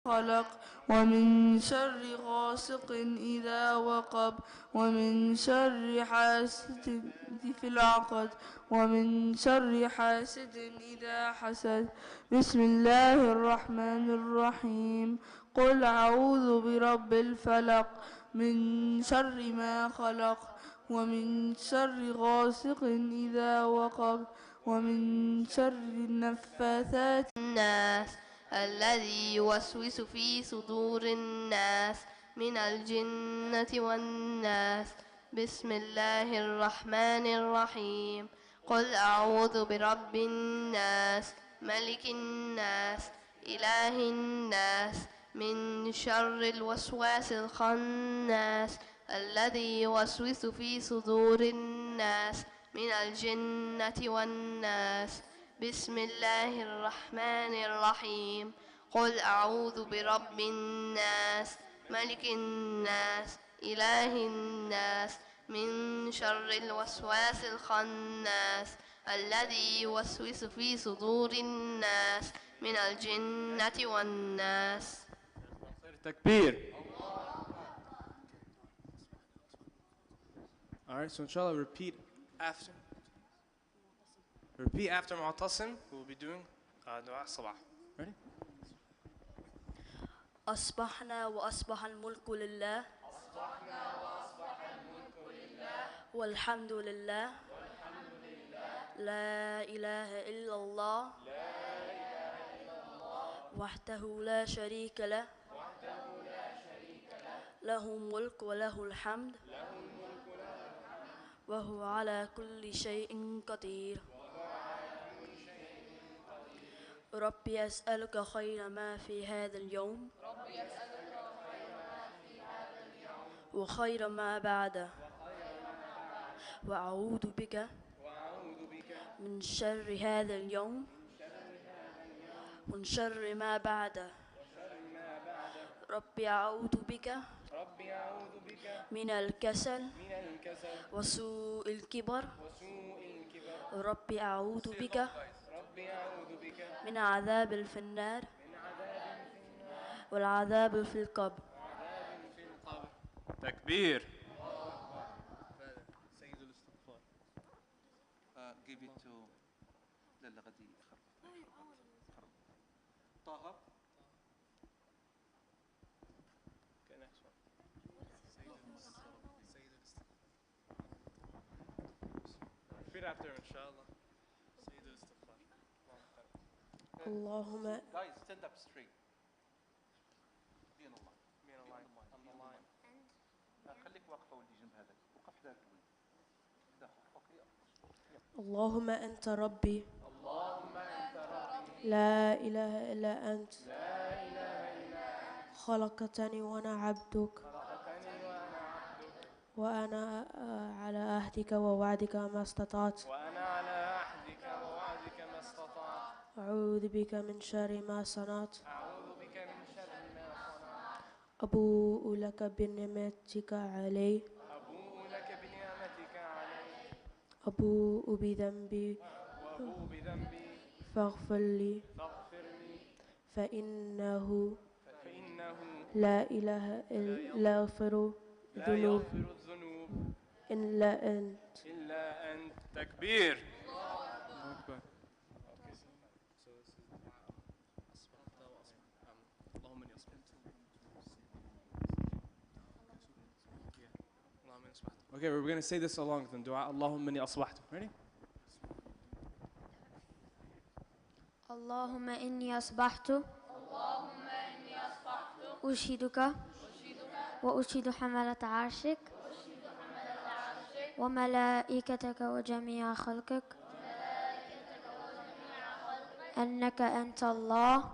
خلق ومن شر غاسق إذا وقب ومن شر حاسد في العقد ومن شر حاسد إذا حسد. بسم الله الرحمن الرحيم. قل أعوذ برب الفلق من شر ما خلق ومن شر غاسق إذا وقب ومن شر النفاثات الناس الذي يوسوس في صدور الناس من الجنة والناس. بسم الله الرحمن الرحيم. قل أعوذ برب الناس ملك الناس إله الناس من شر الوسواس الخناس الذي يوسوس في صدور الناس من الجنة والناس. بسم الله الرحمن الرحيم. قل أعوذ برب الناس ملك الناس إله الناس من شر الوسواس الخناس الذي يوسوس في صدور الناس من الجنة والناس. Takbir. Alright, so inshallah repeat after. Repeat after Mu'tasim. We'll be doing dua sabah. Ready? أصبحنا وأصبح الملك لله والحمد لله لا إله إلا الله وحده لا شريك له له الملك وله الحمد وهو على كل شيء قدير. ربي أسألك خير ما في هذا اليوم وخير ما بعده وأعوذ بك من شر هذا اليوم ومن شر ما بعده. ربي أعوذ بك من الكسل وسوء الكبر. ربي أعوذ بك من عذاب في النار والعذاب في القبر. Takbir. Give it to للغدي طه. Okay, next one. Repeat after him, inshallah. اللهم Guys, stand up straight. Be on the line. Be on the line. On the line. خليك واقفة واللي جنب هذاك. وقف ذاك اللهم أنت ربي لا إله إلا أنت خلقتني وأنا عبدك وأنا على عهدك ووعدك ما استطعت أعوذ بك من شر ما صنعت أبوء لك بنعمتك علي أبوء بذنبي فاغفر لي فإنه لا إله إلا يغفر الذنوب إلا أنت. تكبير. Okay, we're going to say this along with them. Dua Allahumma inni asbahtu. Ready? اللهم إني أصبحت أشهدك وأشهد حملة عرشك وملائكتك وجميع خلقك أنك أنت الله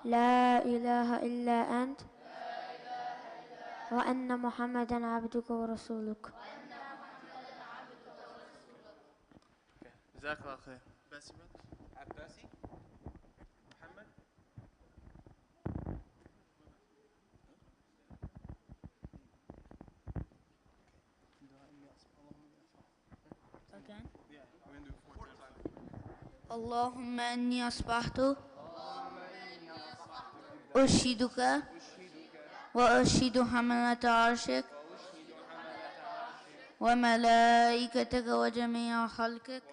لا إله إلا أنت وأن محمدا عبدك ورسولك. جزاك الله خير. عباسي محمد. Again? اللهم إني أصبحت أشهدك وأشهد حملة عرشك وملائكتك وجميع خلقك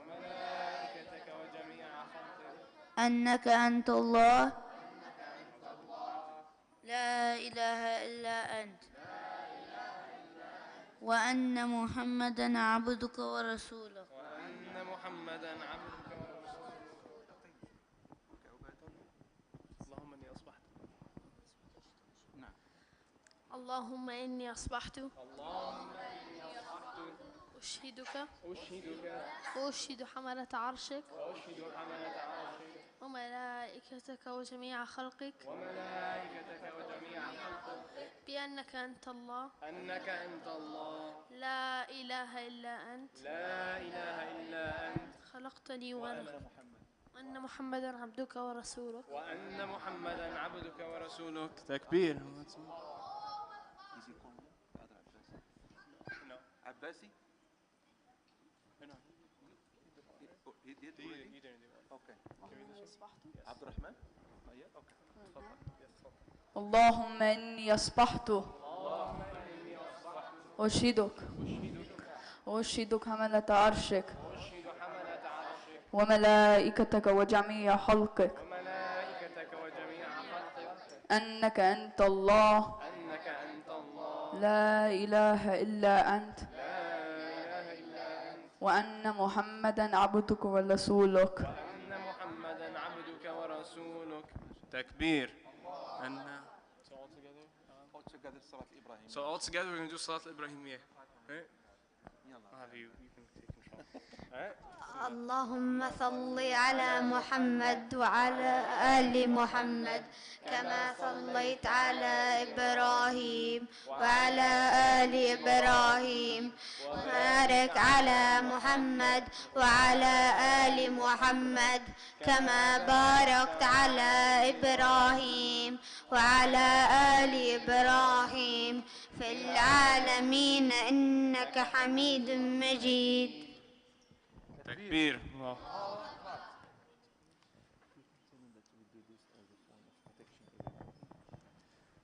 أنك أنت الله لا إله إلا أنت وأن محمدا عبدك ورسولك وأن محمدا عبدك ورسولك. اللهم إني أصبحت. اللهم إني أصبحت اللهم إني أصبحت أشهدك أشهدك وأشهد حملة عرشك وأشهد حملة عرشك وملائكتك وجميع خلقك وملائكتك وجميع خلقك بأنك أنت الله أنك أنت الله لا إله إلا أنت لا إله إلا أنت خلقتني وأن محمدا عبدك ورسولك وأن محمدا عبدك ورسولك. تكبير. Abbasi? He did already? Okay. Abdurrahman? Okay. اللهم إني أصبحت أشهدك وأشهدك حملة عرشك وملائكتك وجميع خلقك أنك أنت الله لا إله إلا أنت وأن محمدا عبدك ورسولك. تكبير. And so all together we're going to do Salat al-Ibrahimiyya. Right? I'll have you can take control. All right? اللهم صل على محمد وعلى آل محمد كما صليت على إبراهيم وعلى آل إبراهيم وبارك على محمد وعلى آل محمد كما باركت على إبراهيم وعلى آل إبراهيم في العالمين إنك حميد مجيد. تكبير.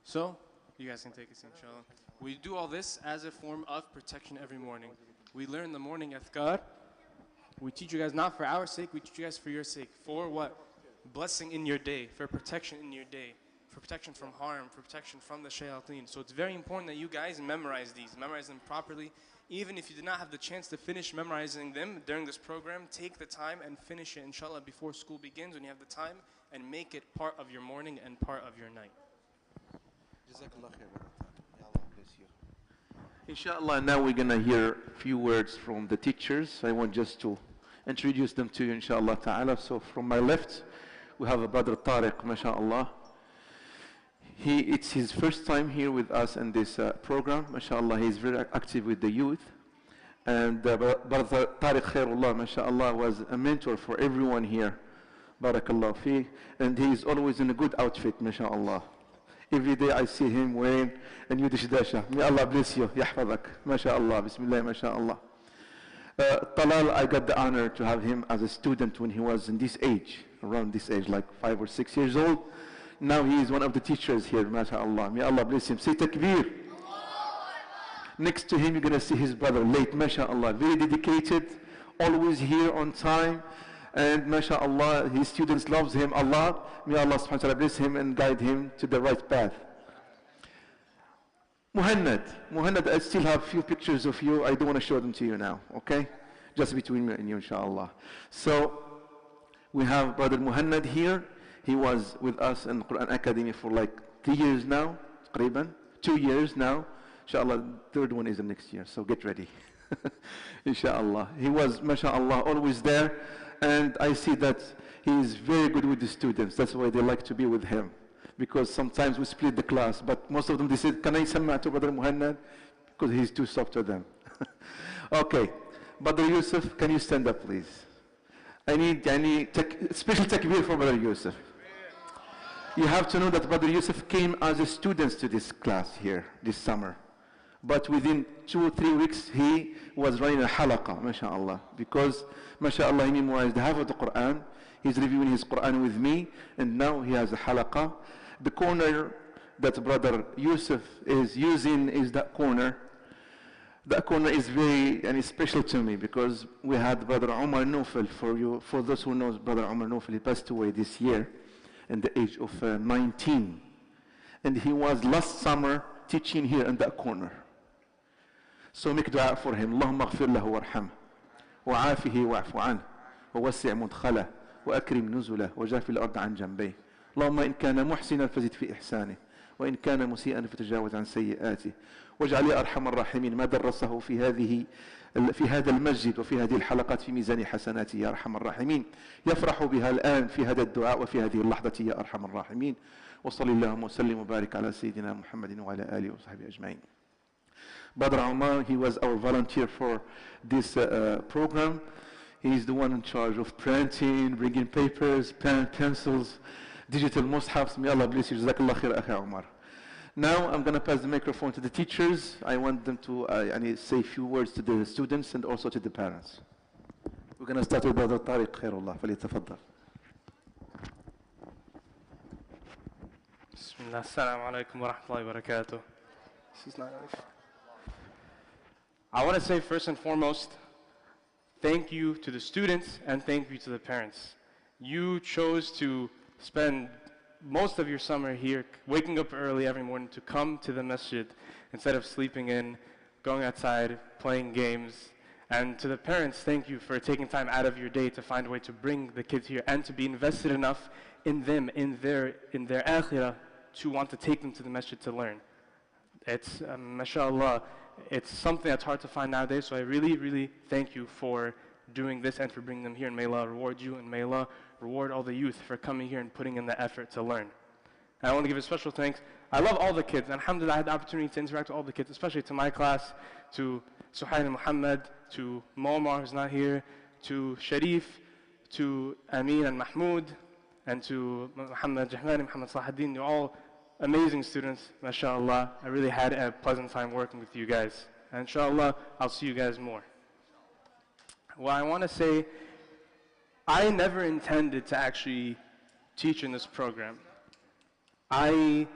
So, you guys can take a seat, inshallah. We do all this as a form of protection every morning. We learn the morning adhkar. We teach you guys not for our sake, we teach you guys for your sake. For what? Blessing in your day, for protection in your day, for protection from harm, for protection from the shayateen. So it's very important that you guys memorize these, memorize them properly. Even if you did not have the chance to finish memorizing them during this program, take the time and finish it, inshallah, before school begins when you have the time, and make it part of your morning and part of your night. Jazakallah khair. May Allah bless you. Inshallah, now we're going to hear a few words from the teachers. I want just to introduce them to you, inshallah ta'ala. So from my left, we have a brother Tariq, mashallah. It's his first time here with us in this program. MashaAllah, he's very active with the youth. And Brother Tariq Khairullah, MashaAllah, was a mentor for everyone here. Barakallah fi. And he's always in a good outfit, MashaAllah. Every day I see him wearing a new dishdasha. May Allah bless you. Yahfadak. MashaAllah. Bismillah, MashaAllah. Talal, I got the honor to have him as a student when he was in this age, around this age, like 5 or 6 years old. Now he is one of the teachers here, mashallah. May Allah bless him. Say takbir. Next to him, you're going to see his brother, late, mashallah. Very dedicated, always here on time. And mashallah, his students loves him a lot. May Allah subhanahu wa ta'ala bless him and guide him to the right path. Muhannad, I still have a few pictures of you. I don't want to show them to you now, okay? Just between me and you, inshallah. So, we have brother Muhannad here. He was with us in Quran Academy for like 3 years now, قريباً. 2 years now. Inshallah, third one is the next year, so get ready. Inshallah. He was, mashallah, always there. And I see that he is very good with the students. That's why they like to be with him. Because sometimes we split the class, but most of them, they said, can I send to Brother Muhannad? Because he's too soft to them. Okay. Brother Yusuf, can you stand up, please? I need special takbir for Brother Yusuf. You have to know that Brother Yusuf came as a student to this class here this summer. But within 2 or 3 weeks, he was running a halaqa, mashallah. Because, mashallah, he memorized half of the Quran. He's reviewing his Quran with me, and now he has a halaqa. The corner that Brother Yusuf is using is that corner. That corner is very special to me because we had Brother Omar Nofel. For those who know Brother Omar Nofel, he passed away this year at the age of 19. And he was last summer teaching here in that corner. So make dua for him. اللهم اغفر له وارحمه وعافه واعف عنه ووسع مدخله وأكرم نزله وجاف الأرض عن جنبيه. اللهم إن كان محسنا فزد في إحسانه وإن كان مسيئا فتجاوز عن سيئاته واجعل يا أرحم الراحمين ما درسه في هذا المسجد وفي هذه الحلقات في ميزان حسناته يا أرحم الراحمين. يفرح بها الآن في هذا الدعاء وفي هذه اللحظة يا أرحم الراحمين. وصلى اللهم وسلم وبارك على سيدنا محمد وعلى آله وصحبه أجمعين. Brother Omar, he was our volunteer for this program. He's the one in charge of printing, bringing papers, pen, pencils, digital mushafs. May Allah bless you. Jazakallah khair, Akhi Omar. Now I'm going to pass the microphone to the teachers. I want them to say a few words to the students and also to the parents. We're going to start with Brother Tariq Khairullah. فليتفضل. Bismillah. Assalamu alaikum wa rahmatullahi wa barakatuh. I want to say first and foremost, thank you to the students and thank you to the parents. You chose to spend most of your summer here, waking up early every morning to come to the masjid instead of sleeping in, going outside, playing games. And to the parents, thank you for taking time out of your day to find a way to bring the kids here and to be invested enough in them, in their akhirah, to want to take them to the masjid to learn. It's, mashallah, it's something that's hard to find nowadays, so I really, really thank you for doing this and for bringing them here, and may Allah reward you, and may Allah reward all the youth for coming here and putting in the effort to learn. And I want to give a special thanks. I love all the kids, and alhamdulillah, I had the opportunity to interact with all the kids, especially to my class, to Suhail and Muhammad, to Momar, who's not here, to Sharif, to Amin and Mahmoud, and to Muhammad Jahmani, Muhammad Salahuddin. You're all amazing students, mashallah. I really had a pleasant time working with you guys. And inshallah, I'll see you guys more. Well, I want to say, I never intended to actually teach in this program. I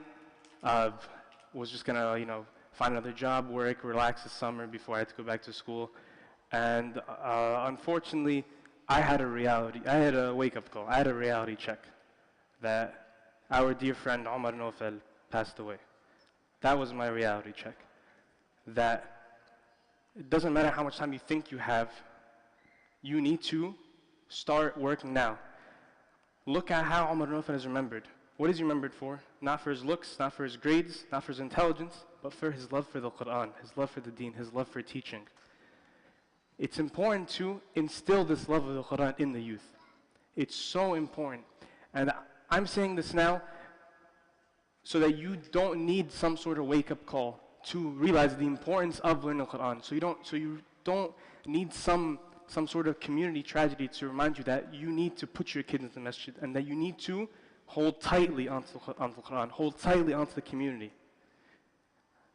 was just going to, find another job, work, relax this summer before I had to go back to school. And unfortunately, I had a wake-up call. I had a reality check that our dear friend Omar Nofel passed away. That was my reality check. That it doesn't matter how much time you think you have, you need to start working now. Look at how Omar Nofel is remembered. What is he remembered for? Not for his looks, not for his grades, not for his intelligence, but for his love for the Quran, his love for the deen, his love for teaching. It's important to instill this love of the Quran in the youth. It's so important. And I'm saying this now so that you don't need some sort of wake-up call to realize the importance of learning the Quran. So you don't need some sort of community tragedy to remind you that you need to put your kids into the masjid and that you need to hold tightly onto the Quran, hold tightly onto the community.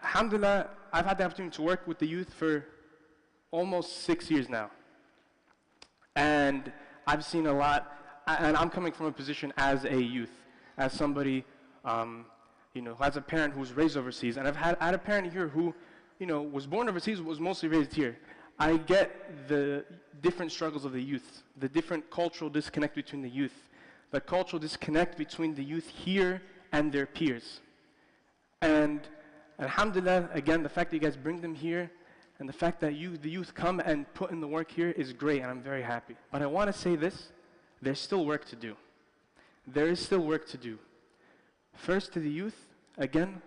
Alhamdulillah, I've had the opportunity to work with the youth for almost 6 years now. And I've seen a lot, and I'm coming from a position as a youth, as somebody, as a parent who's raised overseas. And I had a parent here who, was born overseas, was mostly raised here. I get the different struggles of the youth, the different cultural disconnect between the youth, the cultural disconnect between the youth here and their peers. And alhamdulillah, again, the fact that you guys bring them here and the fact that the youth come and put in the work here is great, and I'm very happy. But I want to say this, there's still work to do. There is still work to do. First, to the youth, again,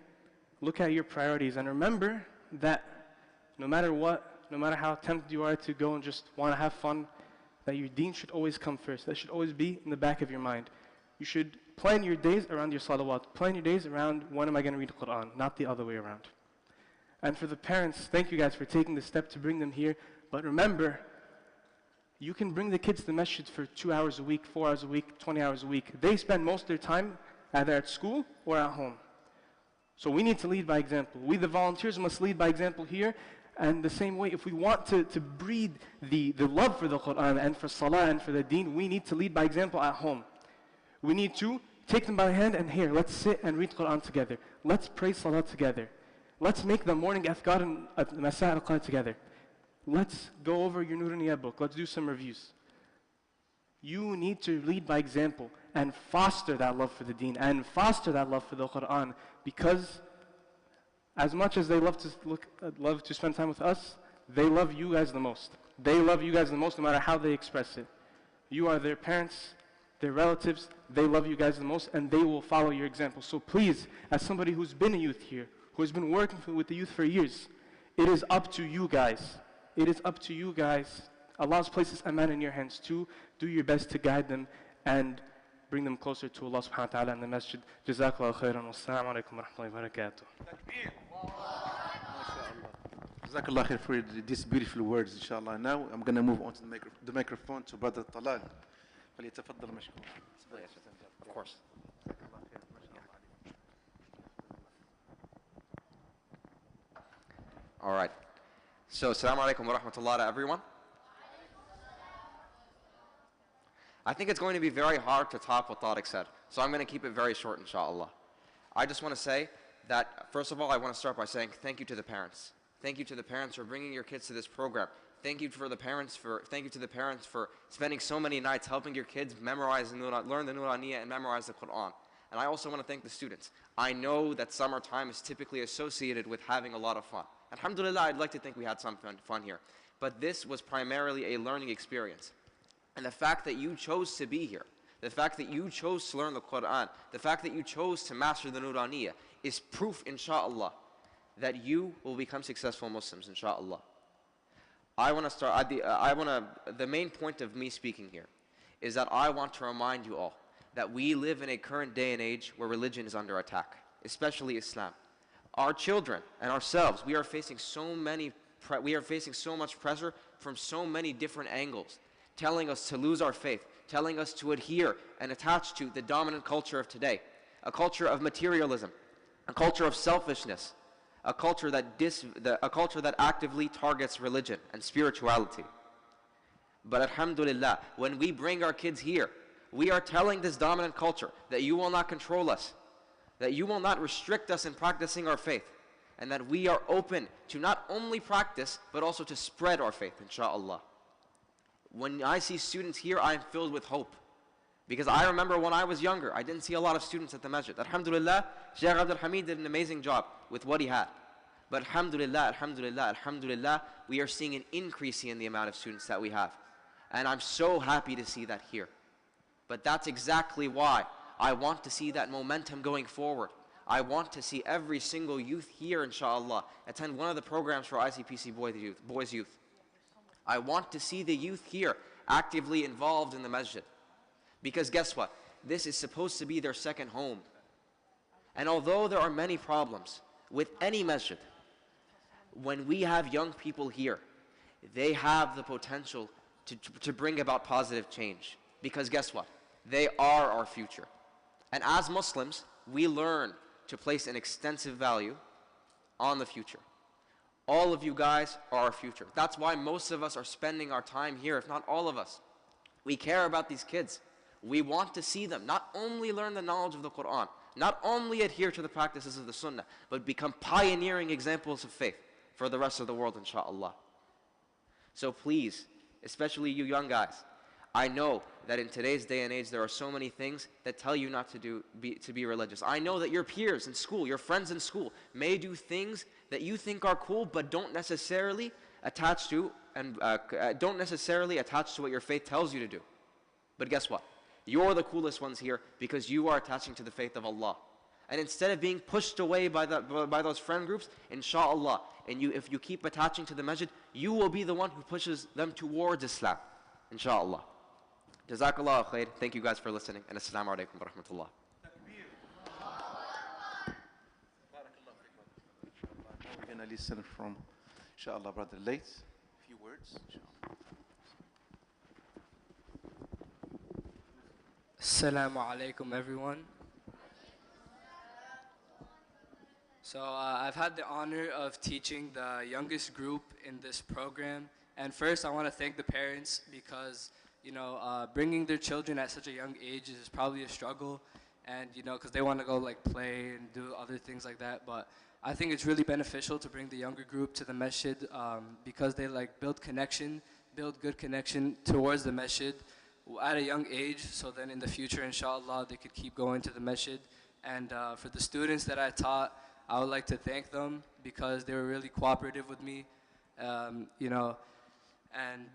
look at your priorities and remember that no matter what, no matter how tempted you are to go and just want to have fun, that your deen should always come first. That should always be in the back of your mind. You should plan your days around your salawat. Plan your days around when am I going to read the Quran, not the other way around. And for the parents, thank you guys for taking the step to bring them here. But remember, you can bring the kids to the masjid for 2 hours a week, 4 hours a week, 20 hours a week. They spend most of their time either at school or at home. So we need to lead by example. We, the volunteers, must lead by example here. And the same way, if we want to breed the love for the Quran and for salah and for the deen, we need to lead by example at home. We need to Take them by the hand and here, let's sit and read Quran together. Let's pray Salah together. Let's make the morning Athkar and Masa al-Qadr together. Let's go over your Nuraniya book. Let's do some reviews. You need to lead by example and foster that love for the deen and foster that love for the Quran, because as much as they love to spend time with us, they love you guys the most. They love you guys the most no matter how they express it. You are their parents, their relatives, they love you guys the most, and they will follow your example. So please, as somebody who's been a youth here, who has been working with the youth for years, it is up to you guys. It is up to you guys. Allah's places aman in your hands too. Do your best to guide them and bring them closer to Allah subhanahu wa ta'ala in the masjid. Jazakallah khairan. Wassalamu alaikum wa rahmatullahi wa barakatuh. Jazakallah khair for these beautiful words, inshallah. Now I'm going to move on to the microphone to Brother Talal. فليتفضل مشكور. Of course. All right. So, assalamu alaikum wa rahmatullah to everyone. I think it's going to be very hard to top what Tariq said. So I'm going to keep it very short, inshallah. I just want to say that, first of all, I want to start by saying thank you to the parents. Thank you to the parents for bringing your kids to this program. Thank you to the parents for spending so many nights helping your kids memorize and learn the Nuraniyah and memorize the Quran. And I also want to thank the students. I know that summertime is typically associated with having a lot of fun. Alhamdulillah, I'd like to think we had some fun here. But this was primarily a learning experience. And the fact that you chose to be here, the fact that you chose to learn the Quran, the fact that you chose to master the Nuraniyah is proof, inshallah, that you will become successful Muslims, inshallah. The main point of me speaking here is that I want to remind you all that we live in a current day and age where religion is under attack, especially Islam. Our children and ourselves, we are facing so much pressure from so many different angles, telling us to lose our faith, telling us to adhere and attach to the dominant culture of today, a culture of materialism, a culture of selfishness, a culture that actively targets religion and spirituality. But alhamdulillah, when we bring our kids here, we are telling this dominant culture that you will not control us, that you will not restrict us in practicing our faith, and that we are open to not only practice, but also to spread our faith, inshallah. When I see students here, I am filled with hope. Because I remember when I was younger, I didn't see a lot of students at the masjid. Alhamdulillah, Shaykh Abdul Hamid did an amazing job with what he had. But alhamdulillah, we are seeing an increase in the amount of students that we have. And I'm so happy to see that here. But that's exactly why I want to see that momentum going forward. I want to see every single youth here, inshallah, attend one of the programs for ICPC Boys Youth. I want to see the youth here actively involved in the masjid. Because guess what? This is supposed to be their second home. And although there are many problems with any masjid, when we have young people here, they have the potential to bring about positive change. Because guess what? They are our future. And as Muslims, we learn to place an extensive value on the future. All of you guys are our future. That's why most of us are spending our time here, if not all of us. We care about these kids. We want to see them not only learn the knowledge of the Quran, not only adhere to the practices of the Sunnah, but become pioneering examples of faith for the rest of the world, inshallah. So please, especially you young guys, I know that in today's day and age there are so many things that tell you not to be religious. I know that your peers in school, your friends in school, may do things that you think are cool, but don't necessarily attach to what your faith tells you to do. But guess what? You're the coolest ones here because you are attaching to the faith of Allah. And instead of being pushed away by those friend groups, inshallah, and if you keep attaching to the masjid, you will be the one who pushes them towards Islam, inshallah. Jazakallah khair. Thank you guys for listening, and assalamu alaikum wa rahmatullah. We're going to listen from, inshallah, Brother Late. A few words, inshallah. Assalamu alaikum, everyone. So I've had the honor of teaching the youngest group in this program. And first, I want to thank the parents because, bringing their children at such a young age is probably a struggle. and you know, because they want to go like play and do other things like that. But I think it's really beneficial to bring the younger group to the masjid because they like build good connection towards the masjid at a young age. So then in the future, inshallah, they could keep going to the masjid. And for the students that I taught, I would like to thank them because they were really cooperative with me, you know, and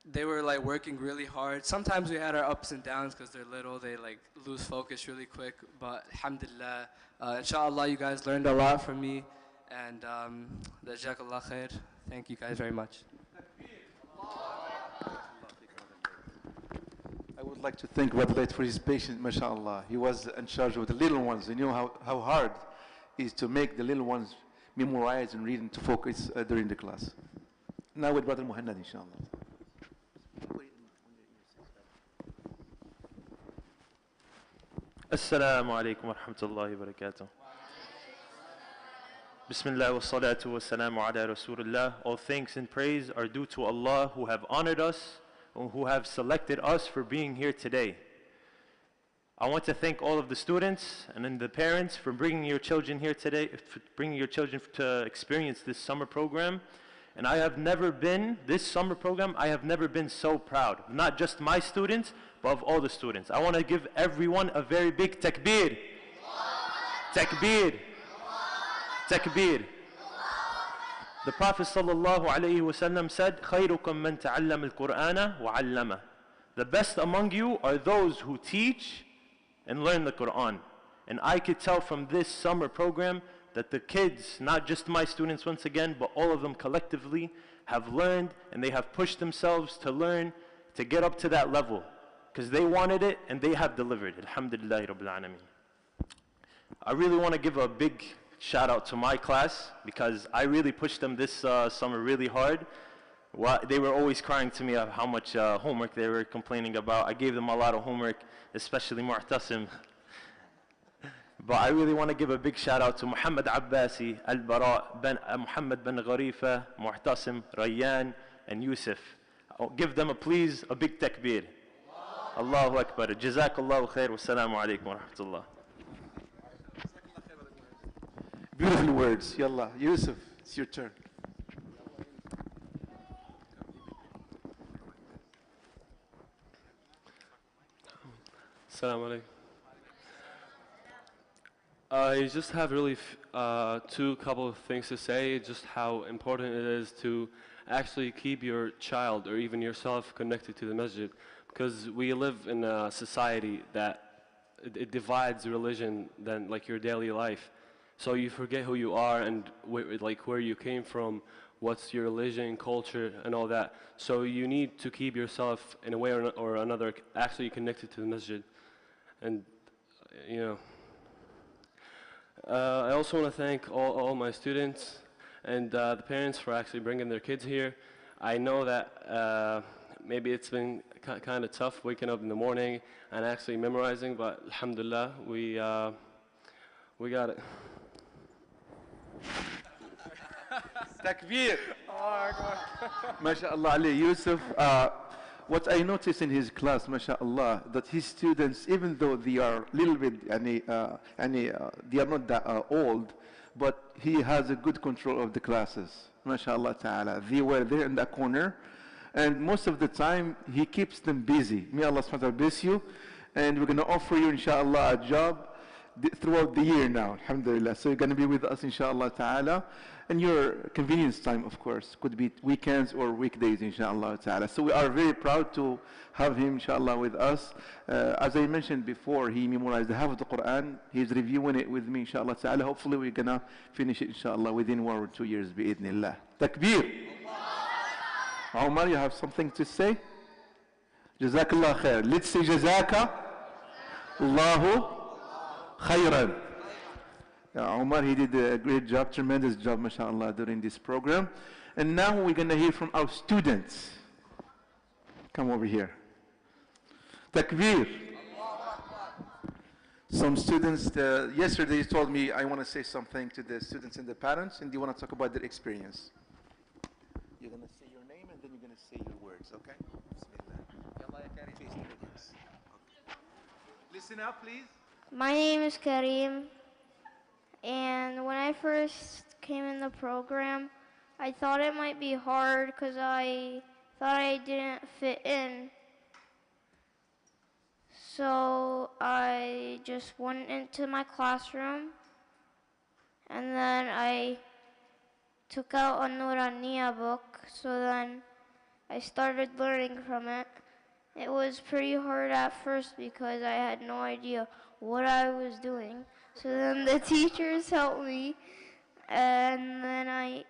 they were like working really hard. Sometimes we had our ups and downs because they're little, they like lose focus really quick, but alhamdulillah, inshallah you guys learned a lot from me, and jazakallah khair. Thank you guys very much. I would like to thank Brother for his patience, mashallah. He was in charge of the little ones. He knew how hard it is to make the little ones memorize and read and to focus during the class. Now with Brother Muhammad, inshallah. السلام عليكم ورحمة الله وبركاته. Bismillah wa salatu wa salamu ala Rasulullah. All thanks and praise are due to Allah who have honored us and who have selected us for being here today. I want to thank all of the students and then the parents for bringing your children here today, for bringing your children to experience this summer program. And I have never been, this summer program, I have never been so proud. Not just my students, but of all the students. I want to give everyone a very big takbir. Takbir. Takbir. The Prophet sallallahu alayhi wa sallam said, خَيْرُكُمْ مَنْ تَعَلَّمَ الْقُرْآنَ وَعَلَّمَهُ. The best among you are those who teach and learn the Quran. And I could tell from this summer program that the kids, not just my students once again, but all of them collectively have learned and they have pushed themselves to learn, to get up to that level. Because they wanted it and they have delivered. Alhamdulillah Rabbil Alameen. I really want to give a big shout out to my class because I really pushed them this summer really hard. They were always crying to me of how much homework they were complaining about. I gave them a lot of homework, especially Mu'tasim. But I really want to give a big shout out to Muhammad Abbasi, Al-Bara, Muhammad bin Gharifa, Mu'tasim, Rayyan, and Yusuf. I'll give them please a big takbir. Allahu Akbar. Jazakallahu khair. Wassalamu alaikum wa rahmatullah. Beautiful words. Yallah. Yusuf, it's your turn. Assalamu alaikum. I just have really two couple of things to say, just how important it is to actually keep your child or even yourself connected to the masjid, because we live in a society that it divides religion than like your daily life. So you forget who you are and where you came from, what's your religion, culture, and all that. So you need to keep yourself in a way or another actually connected to the masjid. And you know, I also want to thank all my students and the parents for actually bringing their kids here. I know that maybe it's been kind of tough waking up in the morning and actually memorizing, but alhamdulillah, we got it. Takbir. MashaAllah Ali Yusuf. What I noticed in his class, MashaAllah, that his students, even though they are a little bit, they are not that old, but he has a good control of the classes. MashaAllah ta'ala. They were there in that corner, and most of the time he keeps them busy. May Allah subhanahu wa ta'ala bless you, and we're going to offer you, inshallah, a job throughout the year now, alhamdulillah. So you're going to be with us, inshallah ta'ala. And your convenience time, of course, could be weekends or weekdays, inshallah ta'ala. So we are very proud to have him, inshallah, with us. As I mentioned before, he memorized half of the Quran. He's reviewing it with me, inshallah ta'ala. Hopefully we're going to finish it, inshallah, within 1 or 2 years, bi'idhnillah. Takbir. Omar, you have something to say? Jazakallah khair. Let's say Jazaka Allahu khairan. Omar, he did a great job, tremendous job, mashallah, during this program. And now we're going to hear from our students. Come over here. Takbir. Some students, yesterday told me, I want to say something to the students and the parents, and they want to talk about their experience. You're going to say your name, and then you're going to say your words, okay? Bismillah. Listen up, please. My name is Kareem, and when I first came in the program, I thought it might be hard because I thought I didn't fit in. So I just went into my classroom, and then I took out a Nuraniya book, so then I started learning from it. It was pretty hard at first because I had no idea what I was doing. So then the teachers helped me, and then I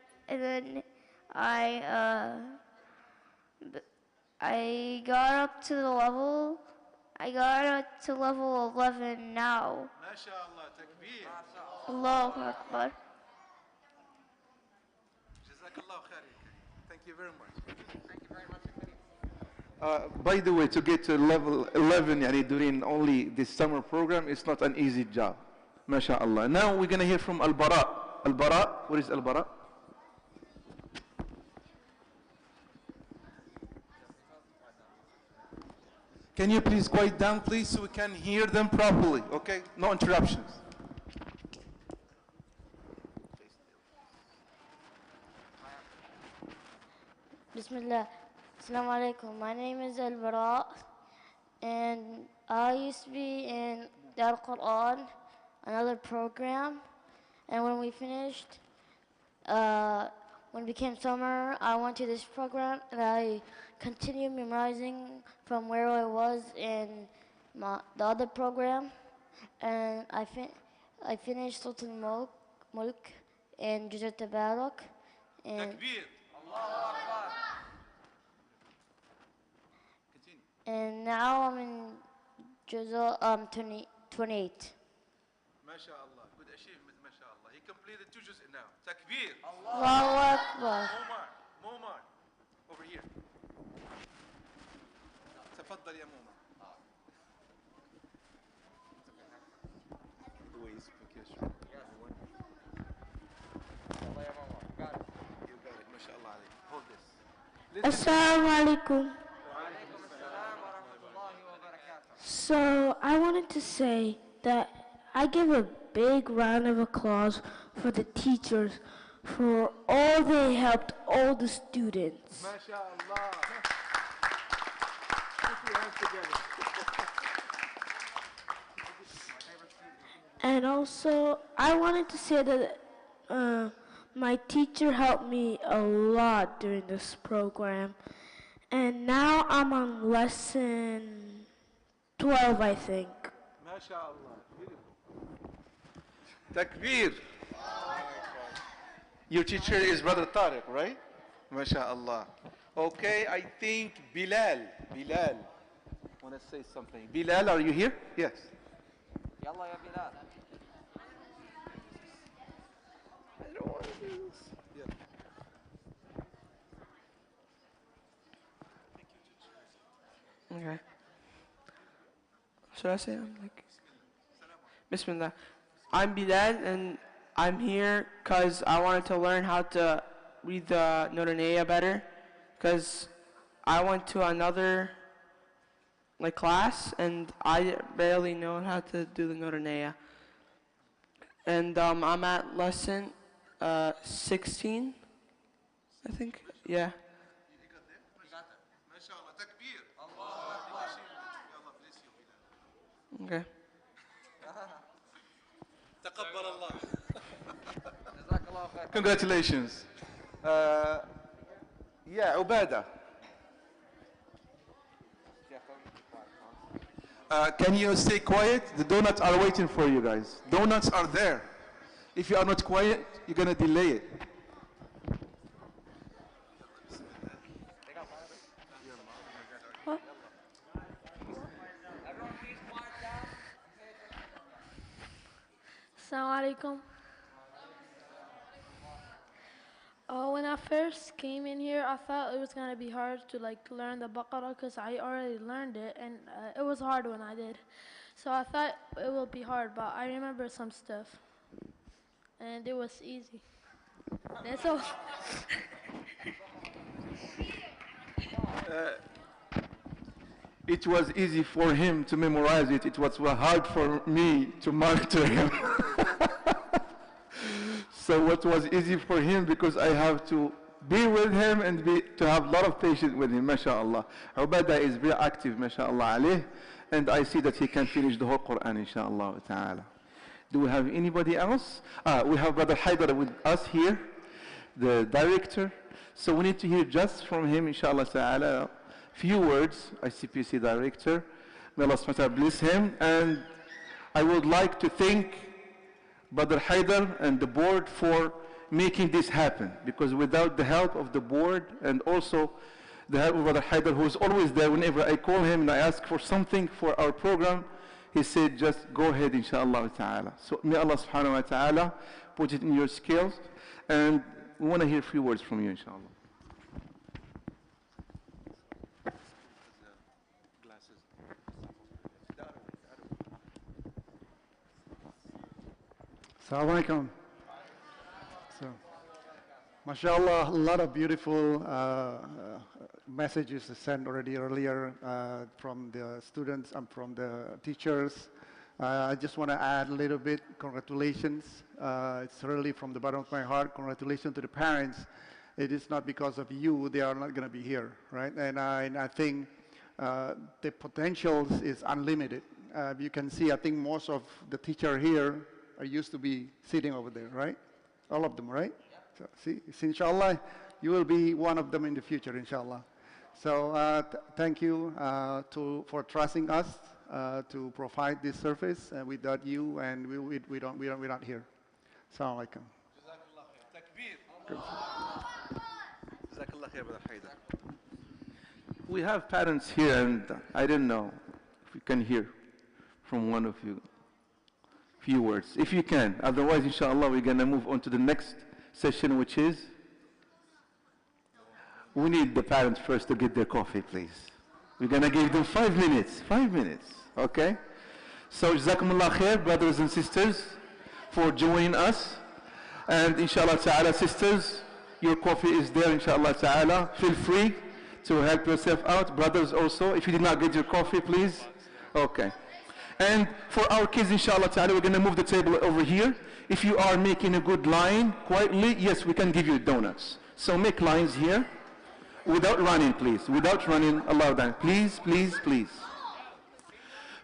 got up to the level. I got up to level 11 now. MashaAllah, takbir. Allahu Akbar. Jazakallah khair. Thank you very much. By the way, to get to level 11 يعني, during only this summer program, it's not an easy job. MashaAllah. Now we're going to hear from Al-Bara. Al-Bara, what is Al-Bara? Can you please quiet down, please, so we can hear them properly, okay? No interruptions. Bismillah. Assalamu alaikum. My name is Al-Bara, and I used to be in Dar Quran, another program. And when we finished, when it became summer, I went to this program and I continued memorizing from where I was in the other program. And I finished Sultan Mulk and Juzat Tabarak. And And now I'm in Juzah 28. MashaAllah, good achievement, MashaAllah. He completed 2 juz now. Takbir. Allahu Akbar. Momar, over here. تفضل يا مومر. The way you speak, yes. يلا يا مومر. Got it. You got it. MashaAllah عليك. Hold this. Assalamu alaikum. So I wanted to say that I give a big round of applause for the teachers for all they helped all the students. MashaAllah. Put your hands together. And also I wanted to say that my teacher helped me a lot during this program. And now I'm on lesson 12, I think. MashaAllah. Beautiful. Takbir. Your teacher is Brother Tariq, right? MashaAllah. Okay, I think Bilal. Want to say something? Bilal, are you here? Yes. Yalla ya Bilal. I don't want to do this. Yeah. Okay. Should I say I'm like Bismillah. I'm Bilal and I'm here because I wanted to learn how to read the Nuraniyya better because I went to another class and I barely know how to do the Nuraniyya. And I'm at lesson 16, I think. Yeah. Okay. Congratulations. Yeah, Ubada. Can you stay quiet? The donuts are waiting for you guys. Donuts are there. If you are not quiet, you're going to delay it. What? Assalamu alaikum. When I first came in here, I thought it was going to be hard to learn the Baqarah because I already learned it and it was hard when I did. So I thought it would be hard, but I remember some stuff and it was easy. That's all. it was easy for him to memorize it. It was hard for me to monitor him. So what was easy for him, because I have to be with him and to have a lot of patience with him, mashallah. Ubadah is very active, mashallah alayh, and I see that he can finish the whole Quran, inshallah ta'ala. Do we have anybody else? We have Brother Haidar with us here, the director. So we need to hear just from him, inshallah ta'ala, few words, ICPC director. May Allah subhanahu wa ta'ala bless him. And I would like to thank Brother Haidar and the board for making this happen, because without the help of the board and also the help of Brother Haidar, who is always there whenever I call him and I ask for something for our program, he said just go ahead, inshallah ta'ala. So may Allah subhanahu wa ta'ala put it in your skills, and we want to hear a few words from you, inshallah. Assalamu alaikum. So, mashallah, a lot of beautiful messages sent already earlier from the students and from the teachers. I just want to add a little bit. Congratulations. It's really from the bottom of my heart. Congratulations to the parents. It is not because of you they are not going to be here, right? And I think the potential is unlimited. You can see, I think most of the teacher here are used to be sitting over there, right? All of them, right? So, see, inshallah, you will be one of them in the future, inshallah. So thank you for trusting us to provide this service. Without you, and we're not here. Assalamu alaikum. We have parents here, and I don't know if we can hear from one of you few words, if you can. Otherwise, inshallah, we're going to move on to the next session, which is, we need the parents first to get their coffee, please. We're going to give them 5 minutes, okay? So, jazakumullah khair, brothers and sisters, for joining us. And inshallah ta'ala, sisters, your coffee is there, inshallah ta'ala. Feel free to help yourself out. Brothers also, if you did not get your coffee, please. Okay. And for our kids, inshallah ta'ala, we're going to move the table over here. If you are making a good line quietly, yes, we can give you donuts. So make lines here. Without running, please. Without running, allow that. Please, please, please.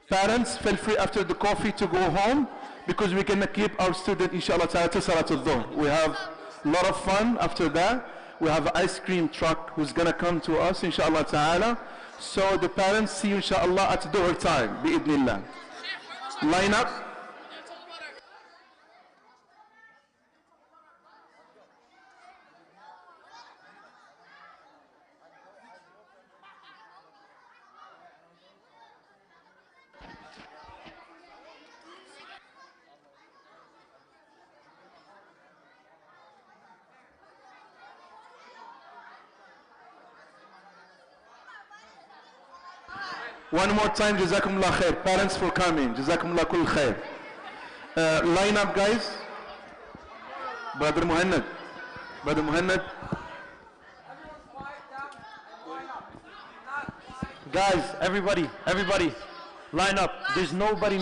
Parents, feel free after the coffee to go home, because we're going to keep our student, inshallah ta'ala, till Salatul Dhuhr. We have a lot of fun after that. We have an ice cream truck who's going to come to us, inshallah ta'ala. So the parents see you, inshallah, at Dhuhr time, bi'idnillah. Line up. One more time, jazakumullah khair. Parents for coming, jazakumullah kul khair. Line up, guys. Brother Muhammad. Brother Muhammad. Guys, everybody, line up. There's nobody.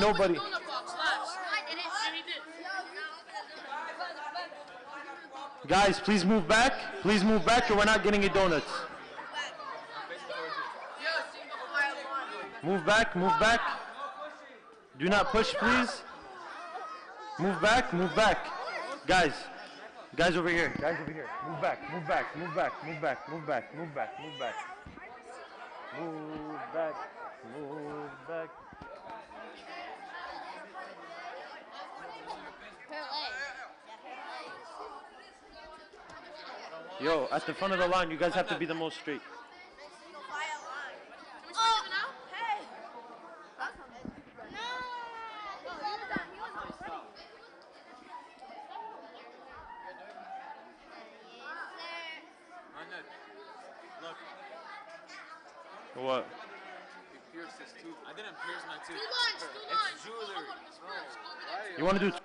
Guys, please move back, or we're not getting you donuts. Move back. Do not push, please. Move back. Guys over here. Move back. Yo, at the front of the line, you guys have to be the most straight. What? He pierced his tooth. I didn't pierce my tooth. It's jewelry. You want to do?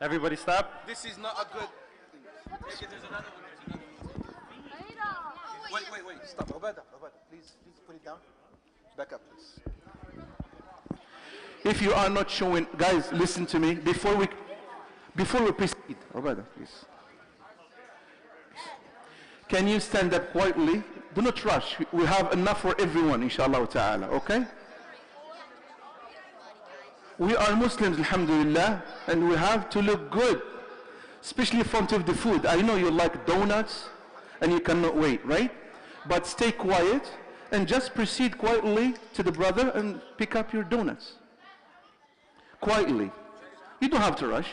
Everybody stop. This is not a good thing. There's another one. Wait. Stop. Obada, please put it down. Back up, please. If you are not showing, guys, listen to me. Before we proceed, Obada, please. Can you stand up quietly? Do not rush. We have enough for everyone, inshallah ta'ala, okay? We are Muslims, alhamdulillah, and we have to look good, especially in front of the food. I know you like donuts and you cannot wait, right? But stay quiet and just proceed quietly to the brother and pick up your donuts. Quietly. You don't have to rush.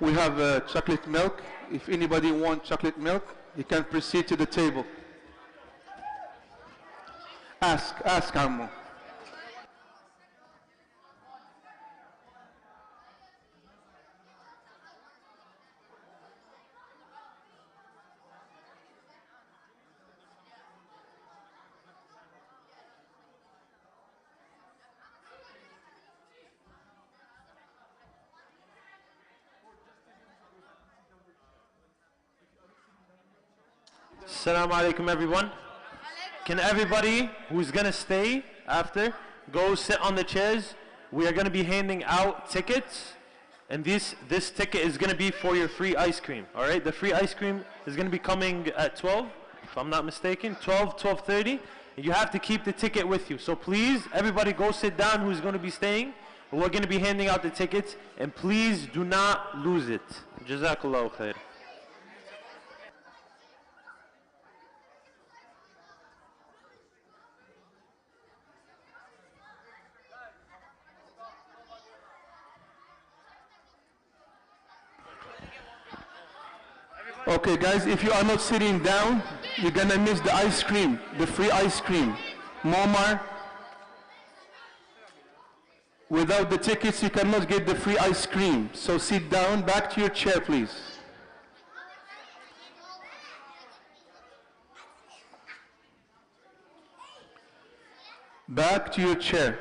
We have chocolate milk. If anybody wants chocolate milk, you can proceed to the table. Ask Ammo. Assalamu alaikum, everyone. Can everybody who's going to stay after go sit on the chairs? We are going to be handing out tickets, and this ticket is going to be for your free ice cream. All right, the free ice cream is going to be coming at 12, if I'm not mistaken, 12:30. You have to keep the ticket with you. So please, everybody go sit down who's going to be staying. We're going to be handing out the tickets, and please do not lose it. Jazakallahu khair. Okay, guys, if you are not sitting down, you're gonna miss the ice cream, the free ice cream. Momar, without the tickets, you cannot get the free ice cream. So sit down, back to your chair, please. Back to your chair.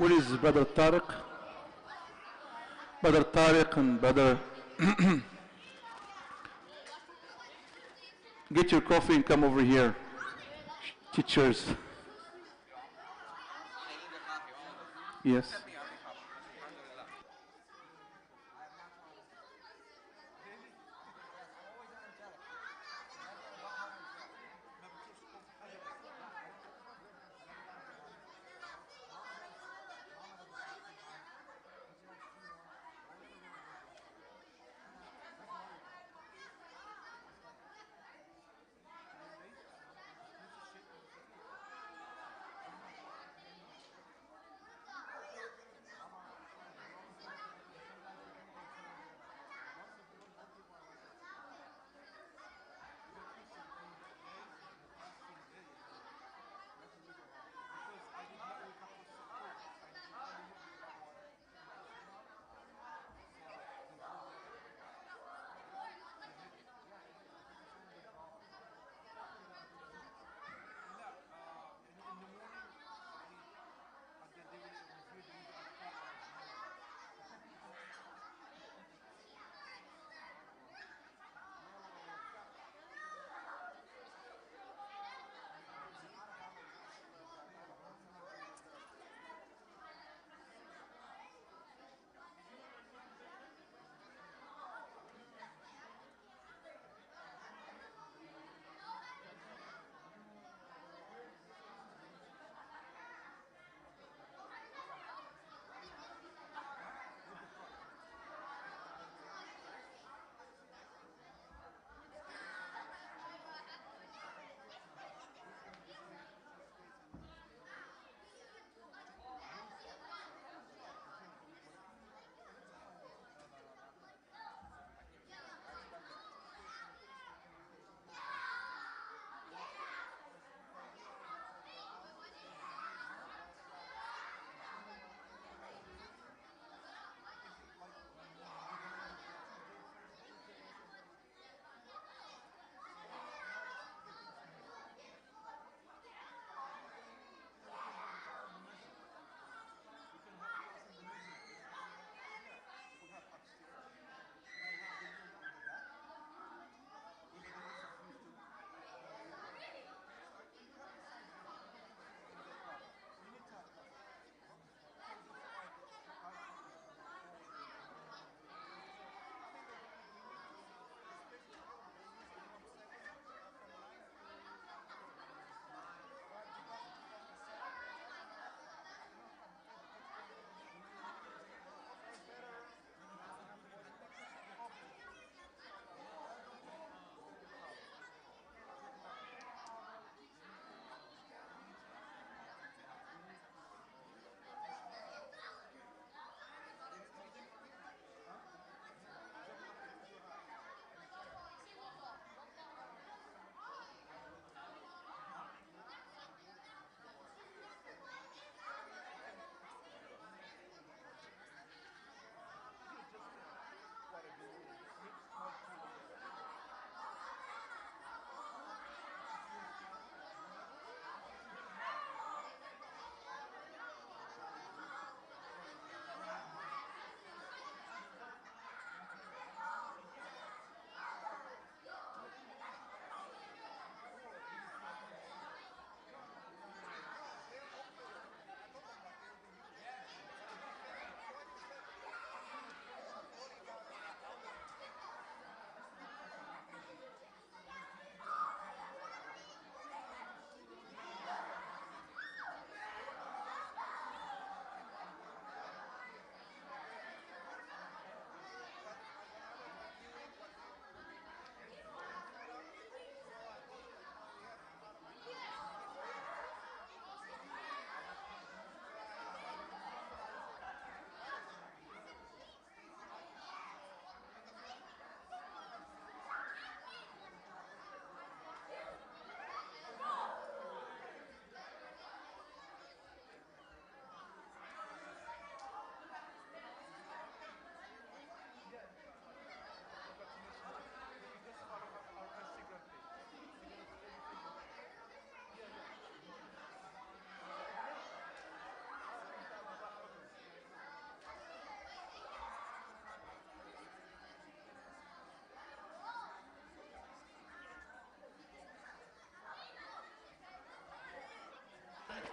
Where is Brother Tariq? Brother Tariq and Brother... Get your coffee and come over here. Teachers. Yes.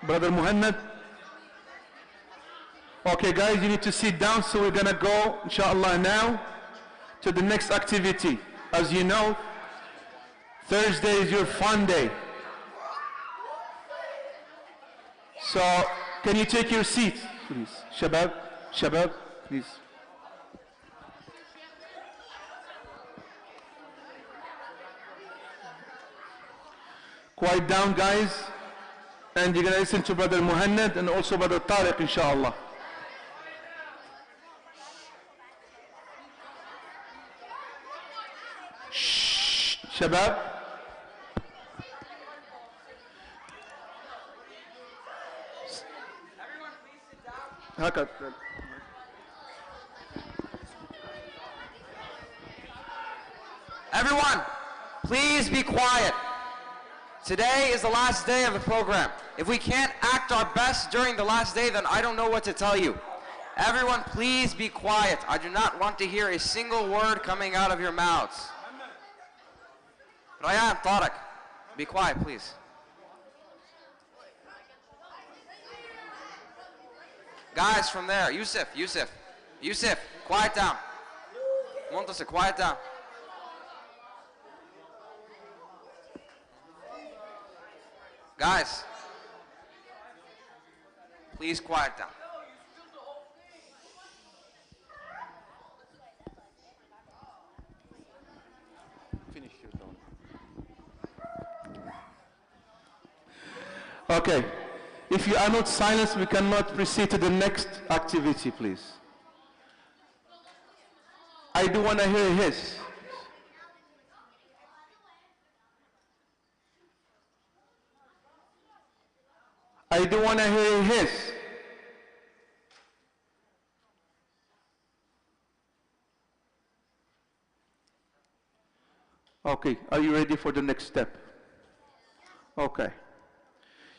Brother Muhammad. Okay, guys, you need to sit down, so we're gonna go, inshallah, now to the next activity. As you know, Thursday is your fun day. So, can you take your seat, please? Shabab, Shabab, please. Quiet down, guys. And you're gonna listen to Brother Muhammad and also Brother Tariq, inshallah. Shh, Shabab. هكذا. Everyone, please be quiet. Today is the last day of the program. If we can't act our best during the last day, then I don't know what to tell you. Everyone, please be quiet. I do not want to hear a single word coming out of your mouths. Rayan, Tariq, be quiet, please. Guys from there, Yusuf, quiet down. Montasir, quiet down. Guys, please quiet down. Finish your tone. Okay. If you are not silent, we cannot proceed to the next activity, please. I do want to hear his. I do want to hear his. Okay, are you ready for the next step? Okay.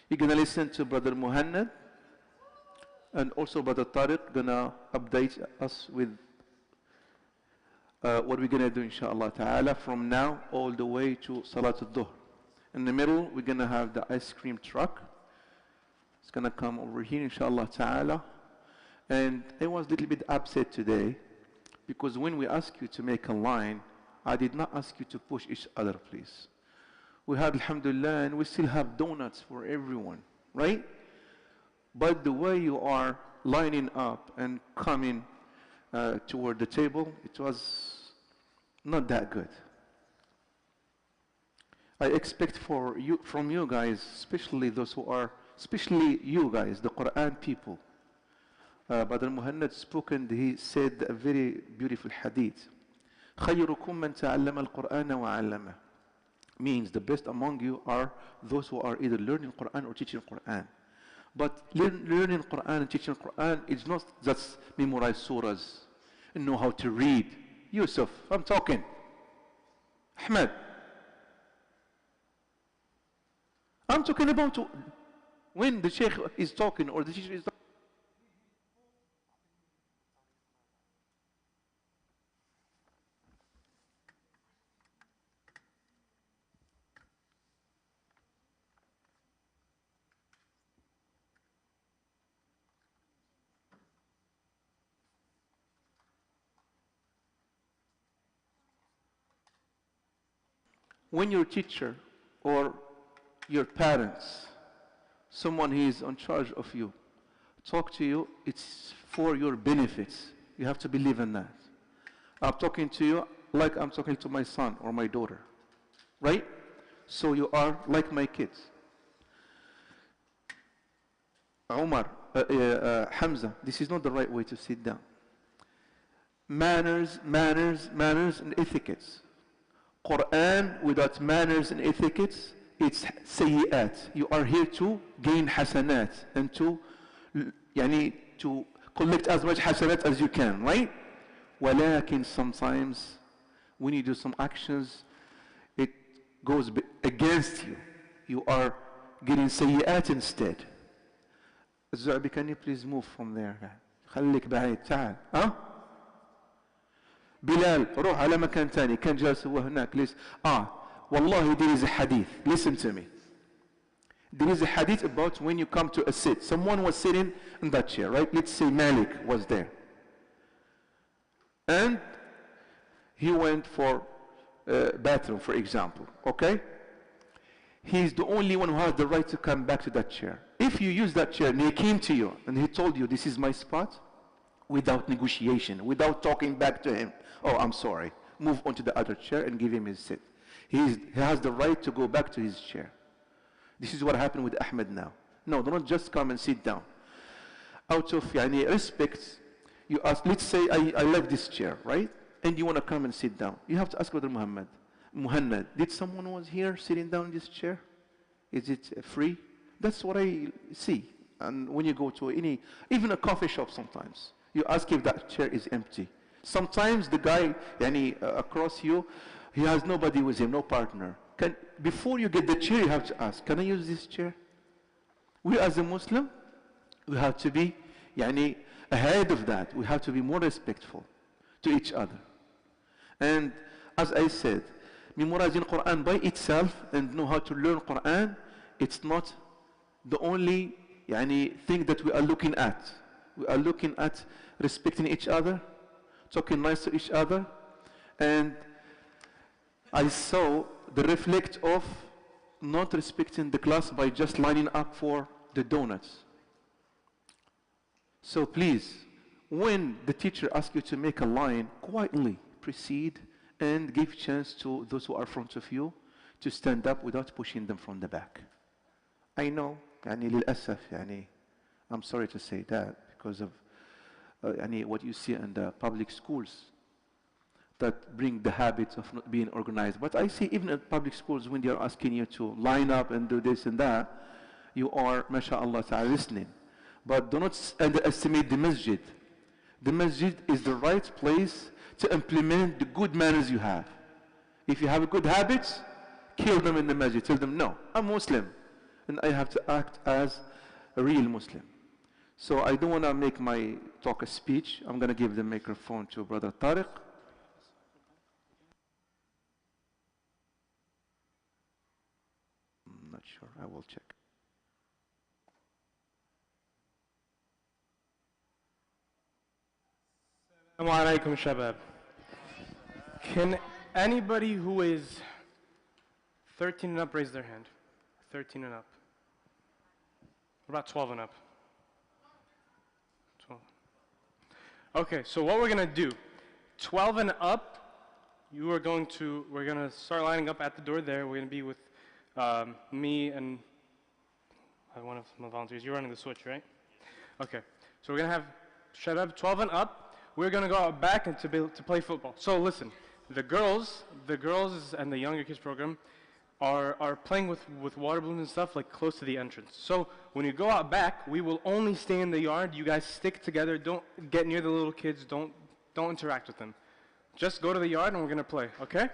You're going to listen to Brother Muhammad and also Brother Tariq going to update us with what we're going to do, inshallah ta'ala, from now all the way to Salat al-Dhuhr. In the middle, we're going to have the ice cream truck. It's going to come over here, inshallah ta'ala. And I was a little bit upset today because when we ask you to make a line, I did not ask you to push each other, please. We had, alhamdulillah, and we still have donuts for everyone, right? But the way you are lining up and coming toward the table, it was not that good. I expect from you guys, especially those who are, especially you guys, the Quran people. Brother Muhammad spoke and he said a very beautiful hadith. خيركم من تعلم القرآن وعلمه. Means the best among you are those who are either learning Quran or teaching Quran. But learning Quran and teaching Quran is not just memorize surahs and know how to read. Yusuf, I'm talking. Ahmed. I'm talking about when the Shaykh is talking or the teacher is talking. When your teacher or your parents, someone who is in charge of you, talk to you, it's for your benefits. You have to believe in that. I'm talking to you like I'm talking to my son or my daughter, right? So you are like my kids. Omar, Hamza, this is not the right way to sit down. Manners, and etiquettes. Quran without manners and etiquettes, it's sayyi'at. You are here to gain hasanat and to collect as much hasanat as you can, right? ولكن sometimes when you do some actions, it goes against you. You are getting sayyi'at instead. الزعبي, can you please move from there? خليك بعيد, تعال. ها? بلال, روح على مكان تاني. كان جالس هو هناك. والله there is a hadith. Listen to me. There is a hadith about when you come to a sit. Someone was sitting in that chair, right? Let's say Malik was there. And he went for bathroom, for example, okay? He's the only one who has the right to come back to that chair. If you use that chair and he came to you and he told you, this is my spot, without negotiation, without talking back to him, oh, I'm sorry, move on to the other chair and give him his seat. He has the right to go back to his chair. This is what happened with Ahmed now. No, do not just come and sit down. Out of respect, you ask, let's say I left this chair, right? And you want to come and sit down. You have to ask Brother Muhammad, did someone was here sitting down in this chair? Is it free? That's what I see. And when you go to even a coffee shop sometimes, you ask if that chair is empty. Sometimes the guy across you, he has nobody with him, no partner. Before you get the chair, you have to ask, can I use this chair? We as a Muslim, we have to be ahead of that. We have to be more respectful to each other. And as I said, memorizing Quran by itself and know how to learn Quran, it's not the only thing that we are looking at. We are looking at respecting each other, talking nice to each other, and I saw the reflect of not respecting the class by just lining up for the donuts. So please, when the teacher asks you to make a line, quietly proceed and give chance to those who are in front of you to stand up without pushing them from the back. I know, للأسف, I'm sorry to say that because of what you see in the public schools that bring the habits of not being organized. But I see even in public schools when they are asking you to line up and do this and that, you are, mashallah ta'ala, listening. But do not underestimate the masjid. The masjid is the right place to implement the good manners you have. If you have good habits, kill them in the masjid. Tell them, no, I'm Muslim, and I have to act as a real Muslim. So I don't want to make my talk a speech. I'm going to give the microphone to Brother Tariq. I'm not sure. I will check. Assalamu alaikum, shabab. Can anybody who is 13 and up raise their hand? 13 and up. What about 12 and up? 12. Okay, so what we're going to do, 12 and up, we're going to start lining up at the door there. We're going to be with me and one of my volunteers. You're running the switch, right? Okay, so we're going to have shabab 12 and up. We're going to go out back and to play football. So listen, the girls and the younger kids program are playing with water balloons and stuff like close to the entrance. So when you go out back, we will only stay in the yard. You guys stick together. Don't get near the little kids. Don't interact with them. Just go to the yard and we're going to play, okay?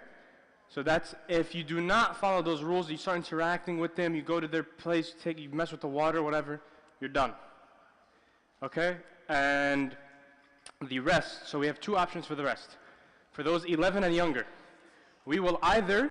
So that's, if you do not follow those rules, you start interacting with them, you go to their place, you mess with the water, whatever, you're done. Okay? And the rest, so we have two options for the rest. For those 11 and younger, we will either